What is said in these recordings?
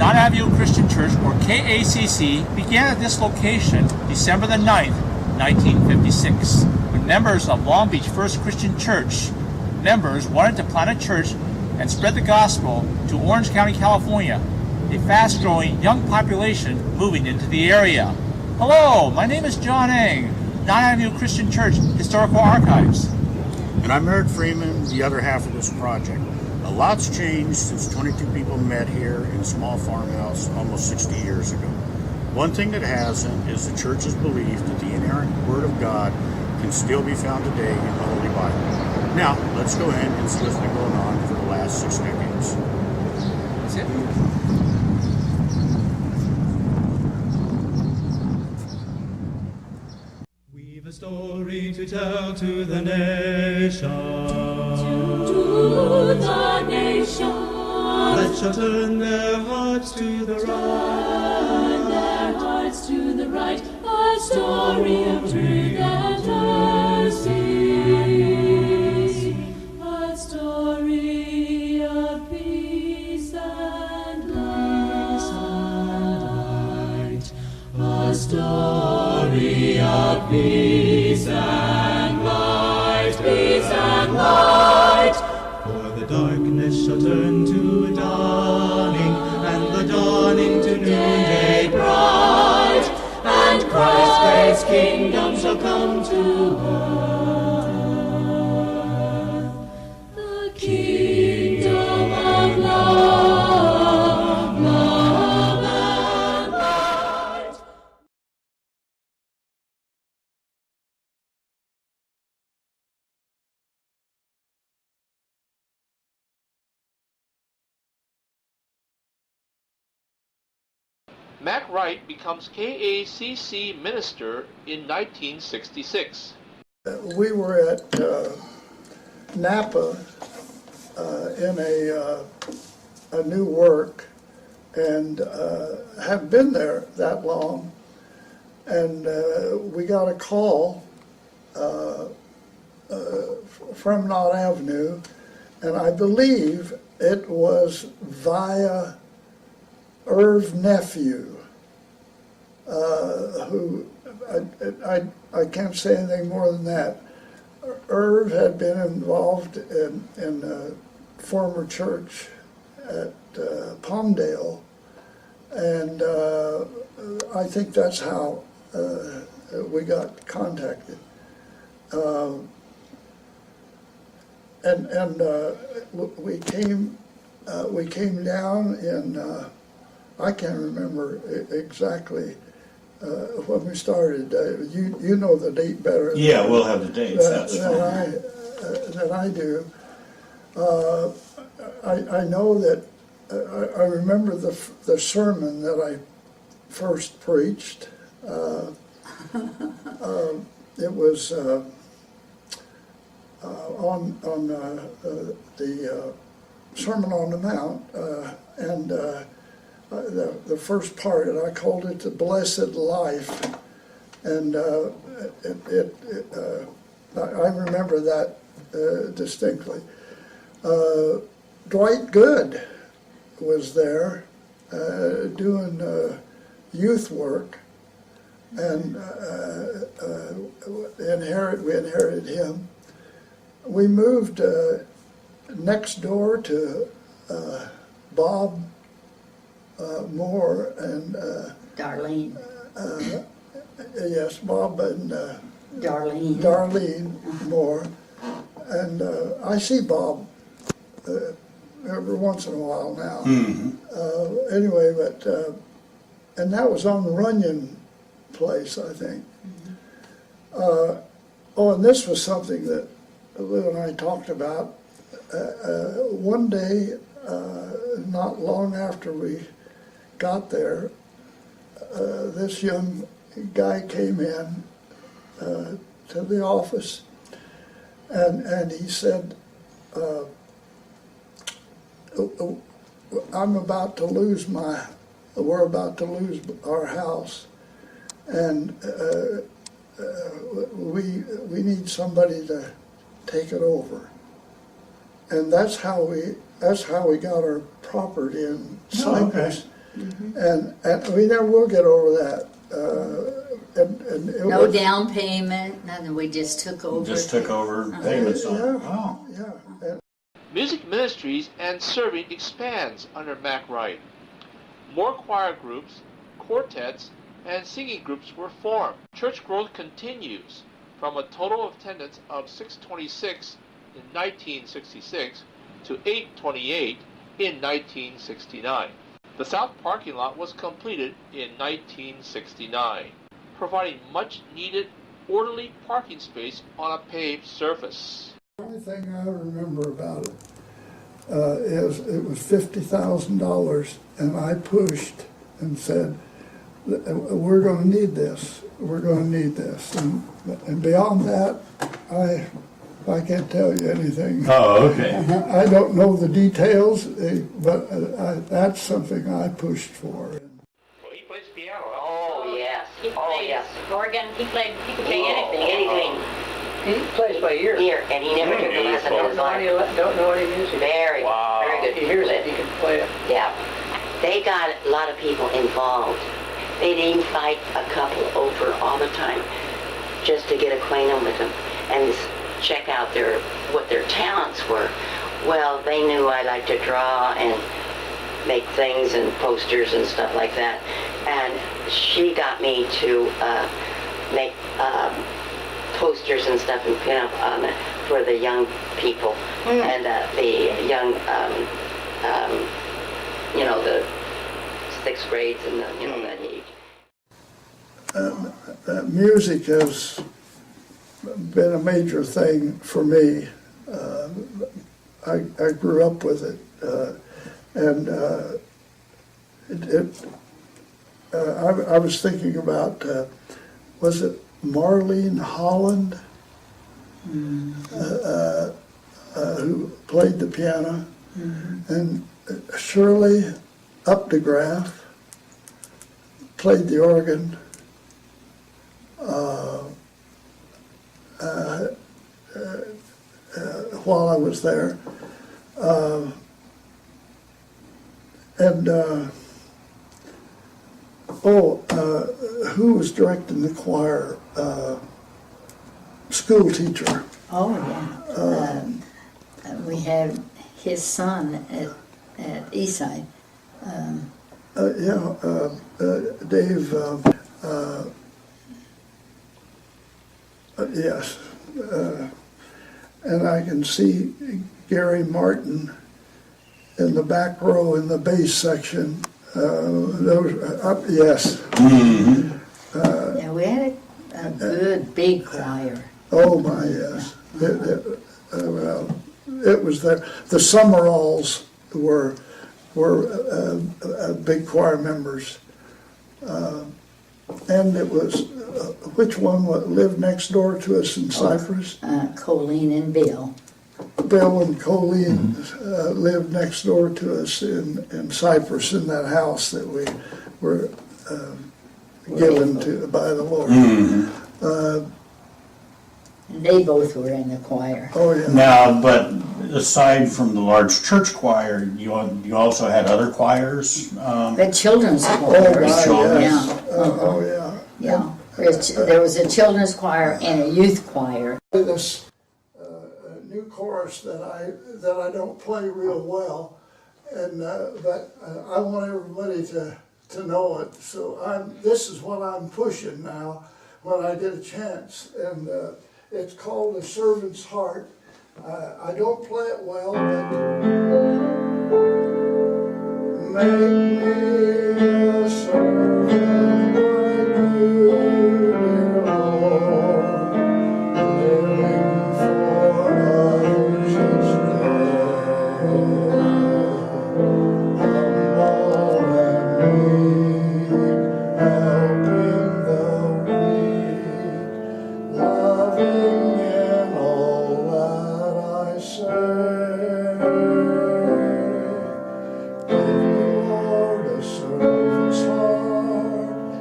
Knott Ave Christian Church, or KACC, began at this location December the 9th, 1956, when members of Long Beach First Christian Church members wanted to plant a church and spread the gospel to Orange County, California, a fast-growing young population moving into the area. Hello, my name is John Eng, Knott Ave Christian Church Historical Archives. And I'm Eric Freeman, the other half of this project. A lot's changed since 22 people met here in a small farmhouse almost 60 years ago. One thing that hasn't is the church's belief that the inerrant Word of God can still be found today in the Holy Bible. Now, let's go ahead and see what's been going on for the last 6 decades. That's it. We've a story to tell to the nation. To the nation. That shall turn their hearts to the right. Turn their hearts to the right. A story of truth and mercy. A story of peace and light. A story of peace and light. Peace and light. For the darkness shall turn to dawning, and the dawning to noonday bright, and Christ's great kingdom shall come to earth. The kingdom of love, love and light. Mac Wright becomes KACC minister in 1966. We were at Napa in a new work, and have been there that long, and we got a call from Knott Avenue, and I believe it was via Irv's nephew, who I can't say anything more than that. Irv had been involved in a former church at Palmdale, and I think that's how we got contacted. We came down in. I can't remember exactly when we started. You know the date better. Yeah, we'll have the dates. That's than I do. I know that I remember the sermon that I first preached. It was on the Sermon on the Mount, and the first part, and I called it the Blessed Life, and I remember that distinctly. Dwight Good was there doing youth work, and we inherited him. We moved next door to Bob Moore and Darlene. Yes, Bob and Darlene Moore, and I see Bob every once in a while now. Anyway, but and that was on Runyon Place, I think. And this was something that Lou and I talked about. One day, not long after we got there, this young guy came in to the office, and he said, we're about to lose our house, and we need somebody to take it over. And that's how we got our property in Cypress. And we never will get over that. And it No was, down payment, nothing, we just took over. Just took over payments on it. Yeah. Wow. Yeah. And Music ministries and serving expands under Mac Wright. More choir groups, quartets, and singing groups were formed. Church growth continues from a total attendance of 626 in 1966 to 828 in 1969. The south parking lot was completed in 1969, providing much needed orderly parking space on a paved surface. the only thing I remember about it is it was $50,000, and I pushed and said, we're going to need this. We're going to need this. And beyond that, I can't tell you anything. Oh, okay. I don't know the details, but that's something I pushed for. Well, he plays piano. Oh, yes. He Oh, played yes. organ, he could play anything. Anything. He plays by ear. Ear, and he never took a lesson in Don't his know any, life. don't know any music. Very, very good. He hears it, he can play it. Yeah. They got a lot of people involved. They'd even fight a couple over all the time just to get acquainted with them and check out what their talents were. Well, they knew I liked to draw and make things and posters and stuff like that. And she got me to make posters and stuff and pin up on it for the young people and the young, the 6th grades and that age. Music has been a major thing for me. I grew up with it, and I was thinking about, was it Marlene Holland who played the piano, and Shirley Updegraff played the organ. While I was there, who was directing the choir? School teacher. Oh, yeah. We had his son at Eastside. Dave. Yes. And I can see Gary Martin in the back row in the bass section. Yes. Yeah, we had a good big choir. Oh my, yes. Well, it was there. The Summeralls were big choir members, and it was which one lived next door to us in Cypress? Colleen and Bill. Bill and Colleen lived next door to us in Cypress, in that house that we were given to by the Lord. And they both were in the choir. Oh yeah. Now, but aside from the large church choir, you also had other choirs? The children's choir. Oh my, Children's. yes. Yeah. Oh yeah. Yeah. There was a children's choir and a youth choir. This new chorus that I don't play real well, and but I want everybody to know it. So this is what I'm pushing now when I get a chance, and it's called "A Servant's Heart." I don't play it well, but make me a servant like you, dear Lord, living for others each day, humble and meek, helping the weak, loving in all that I say. Give me, Lord, a servant's heart,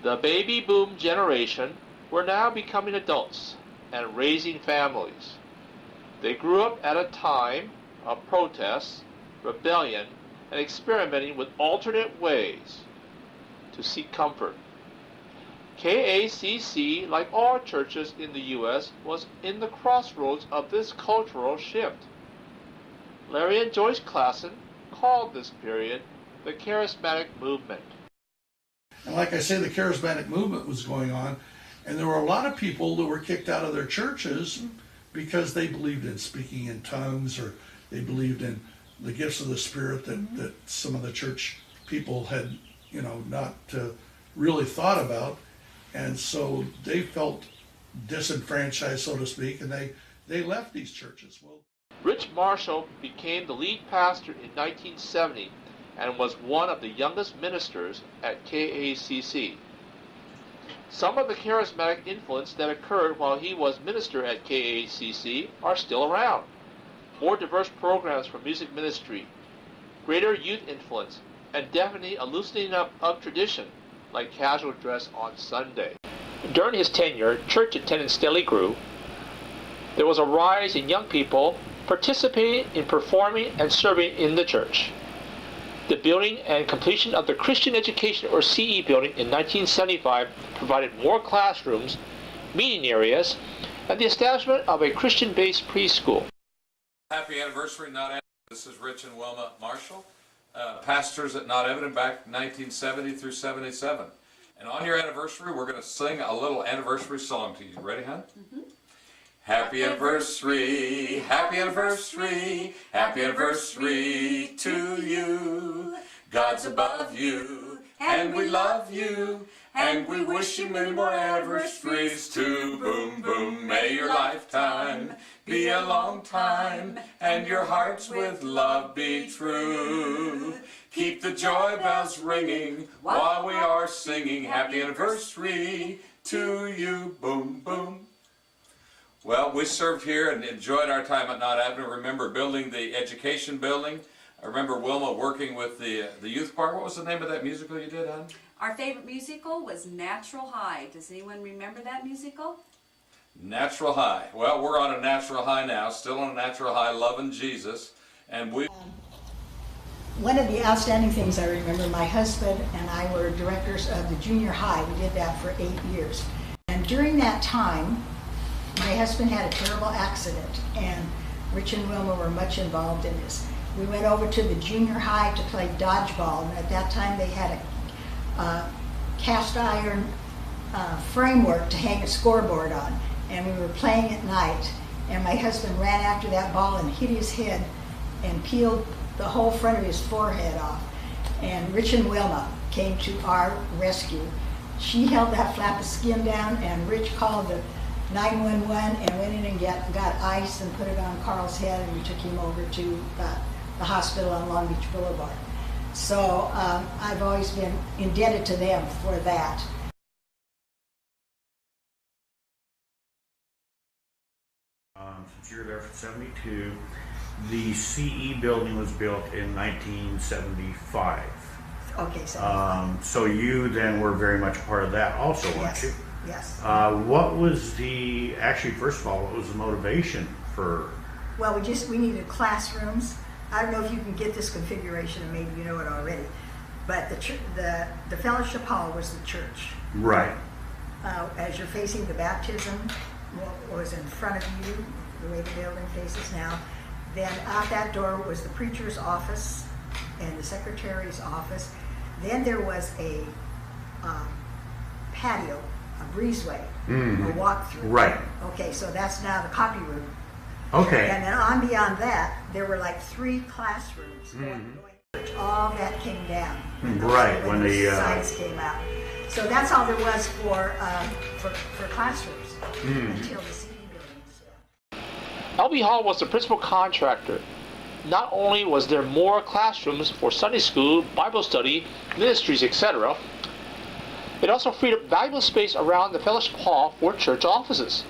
The baby boom generation were now becoming adults and raising families. They grew up at a time of protest, rebellion, and experimenting with alternate ways to seek comfort. KACC, like all churches in the U.S., was in the crossroads of this cultural shift. Larry and Joyce Klassen called this period the Charismatic Movement. And like I say, the Charismatic Movement was going on, and there were a lot of people that were kicked out of their churches because they believed in speaking in tongues, or they believed in the gifts of the Spirit that some of the church people had, not really thought about. And so they felt disenfranchised, so to speak, and they left these churches. Well, Rich Marshall became the lead pastor in 1970 and was one of the youngest ministers at KACC. Some of the charismatic influence that occurred while he was minister at KACC are still around. More diverse programs for music ministry, greater youth influence, and definitely a loosening up of tradition, like casual dress on Sunday. During his tenure, church attendance steadily grew. There was a rise in young people participating in performing and serving in the church. The building and completion of the Christian Education, or CE building, in 1975 provided more classrooms, meeting areas, and the establishment of a Christian-based preschool. Happy anniversary, Knott Ave. This is Rich and Wilma Marshall, pastors at Knott Ave back 1970 through 77. And on your anniversary, we're going to sing a little anniversary song to you. Ready, hon? Mm-hmm. Happy anniversary, happy anniversary, happy anniversary to you. God's above you, and we love you, and we wish you many more anniversaries too. Boom, boom, may your lifetime be a long time, and your hearts with love be true. Keep the joy bells ringing while we are singing happy anniversary to you. Boom, boom. Well, we served here and enjoyed our time at Knott Ave. Remember building the education building. I remember Wilma working with the youth choir. What was the name of that musical you did, hon? Our favorite musical was Natural High. Does anyone remember that musical? Natural High. Well, we're on a natural high now, still on a natural high, loving Jesus. And we... One of the outstanding things I remember, my husband and I were directors of the junior high. We did that for 8 years. And during that time, my husband had a terrible accident, and Rich and Wilma were much involved in this. We went over to the junior high to play dodgeball, and at that time they had a cast iron framework to hang a scoreboard on, and we were playing at night, and my husband ran after that ball and hit his head and peeled the whole front of his forehead off. And Rich and Wilma came to our rescue. She held that flap of skin down, and Rich called the 911 and went in and got ice and put it on Carl's head, and we took him over to the hospital on Long Beach Boulevard. So I've always been indebted to them for that. Since you were there for 72, the CE building was built in 1975. Okay, 75. So you then were very much a part of that also, weren't you? Yes. What was first of all, what was the motivation for? Well, we needed classrooms. I don't know if you can get this configuration, and maybe you know it already, but the fellowship hall was the church. Right. As you're facing the baptism, what was in front of you, the way the building faces now, then out that door was the preacher's office and the secretary's office. Then there was a patio, a breezeway, a walk-through. Right. Okay, so that's now the copy room. Okay. And then on beyond that, there were like 3 classrooms. All that came down. Right, when the sides came out. So that's all there was for classrooms until the CE buildings. LB Hall was the principal contractor. Not only was there more classrooms for Sunday school, Bible study, ministries, etc., it also freed up valuable space around the fellowship hall for church offices.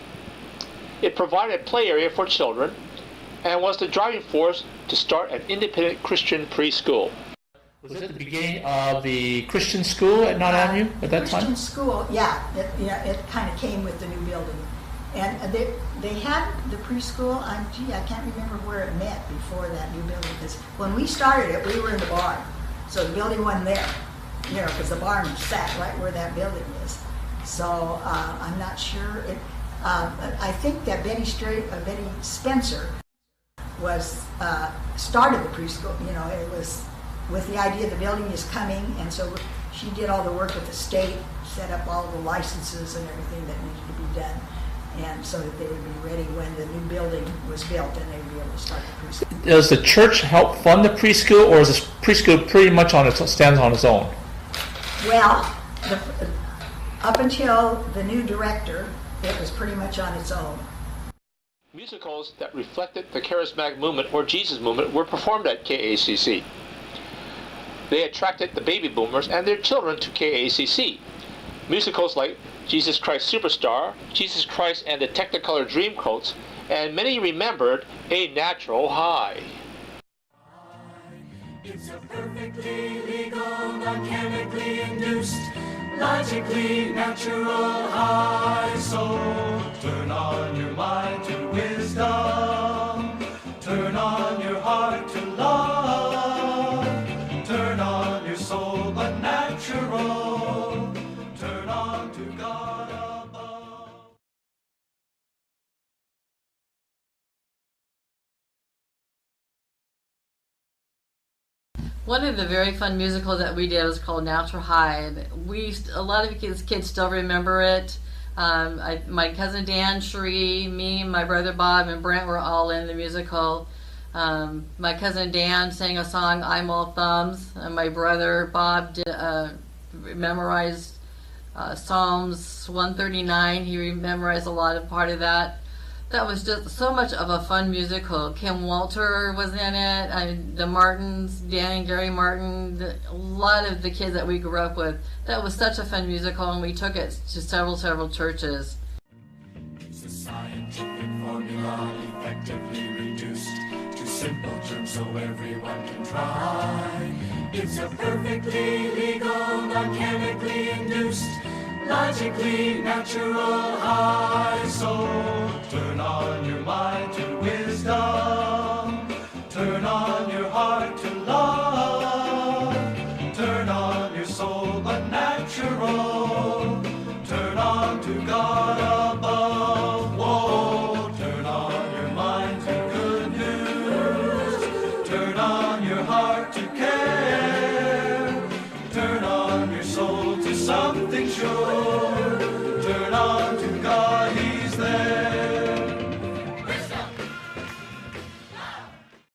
It provided a play area for children and was the driving force to start an independent Christian preschool. Was it the beginning of the Christian school at Knott Avenue at that time? Christian school, yeah, it kind of came with the new building. And they had the preschool, I can't remember where it met before that new building, because when we started it, we were in the barn. So the building wasn't there, because the barn sat right where that building is. So I'm not sure. I think that Betty Spencer started the preschool. It was with the idea the building is coming, and so she did all the work with the state, set up all the licenses and everything that needed to be done, and so that they would be ready when the new building was built and they'd be able to start the preschool. Does the church help fund the preschool, or is this preschool pretty much stands on its own? Well, up until the new director, it was pretty much on its own. Musicals that reflected the charismatic movement or Jesus movement were performed at KACC. They attracted the baby boomers and their children to KACC. Musicals like Jesus Christ Superstar, Jesus Christ and the Technicolor Dreamcoats, and many remembered A Natural High. It's a perfectly legal, non-chemically induced, logically natural high. So turn on your mind to wisdom, turn on your heart to love, turn on your soul but natural, turn on to God above. One of the very fun musicals that we did was called Natural High. A lot of kids still remember it. My cousin Dan, Cherie, me, my brother Bob, and Brent were all in the musical. My cousin Dan sang a song, I'm All Thumbs, and my brother Bob memorized Psalms 139. He memorized a lot of part of that. That was just so much of a fun musical. Kim Walter was in it, the Martins, Dan and Gary Martin, a lot of the kids that we grew up with. That was such a fun musical, and we took it to several churches. It's a scientific formula effectively reduced to simple terms so everyone can try. It's a perfectly legal, non-chemically induced, logically natural high. So turn on your mind to wisdom.